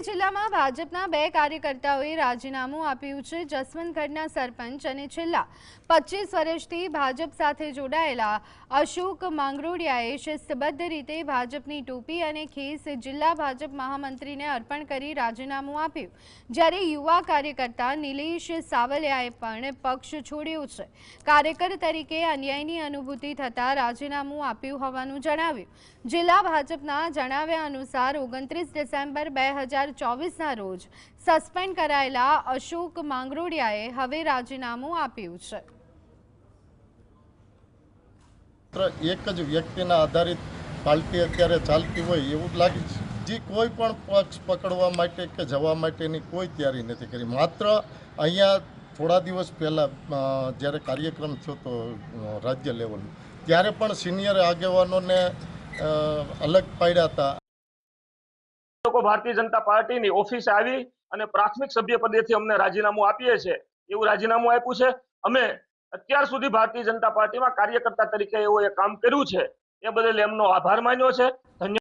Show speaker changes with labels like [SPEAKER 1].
[SPEAKER 1] જિલ્લામાં ભાજપના 2 કાર્યકર્તાઓએ રાજીનામું આપ્યું છે। જસવંતગઢના સરપંચ અને છેલ્લા 25 વર્ષથી ભાજપ સાથે જોડાયેલા અશોક માંગરોડિયાએ શિસ્તબદ્ધ રીતે ભાજપની ટોપી અને ખેસ જિલ્લા ભાજપ મહામંત્રીને અર્પણ કરી રાજીનામું આપ્યું, જ્યારે યુવા કાર્યકર્તા નિલેશ સાવલિયાએ પણ પક્ષ છોડ્યો છે। કાર્યકર તરીકે અન્યાયની અનુભૂતિ થતાં રાજીનામું આપ્યું હોવાનું જણાવ્યું। જિલ્લા ભાજપના જણાવ્યા અનુસાર 29 ડિસેમ્બર 2024ના રોજ સસ્પેન્ડ કરાયેલા અશોક માંગરોડિયાએ હવે રાજીનામું આપ્યું છે।
[SPEAKER 2] એક જ વ્યક્તિના આધારિત પાર્ટી અત્યારે ચાલતી હોય એવું લાગે છે। જે કોઈ પણ પક્ષ પકડવા માટે કે જવા માટેની કોઈ તૈયારી નથી કરી। માત્ર અહીંયા થોડા દિવસ પહેલાં જ્યારે કાર્યક્રમ થયો હતો રાજ્ય લેવલનો, ત્યારે પણ સિનિયર આગેવાનોને અલગ પાડ્યા હતા।
[SPEAKER 3] લોકો ભારતીય જનતા પાર્ટીની ઓફિસે આવી અને પ્રાથમિક સભ્ય પદેથી અમને રાજીનામું આપીએ છે એવું રાજીનામું આપ્યું છે। અમે અત્યાર સુધી ભારતીય જનતા પાર્ટીમાં કાર્યકર્તા તરીકે એવું કામ કર્યું છે, એ બદલ એમનો આભાર માન્યો છે। ધન્યવાદ।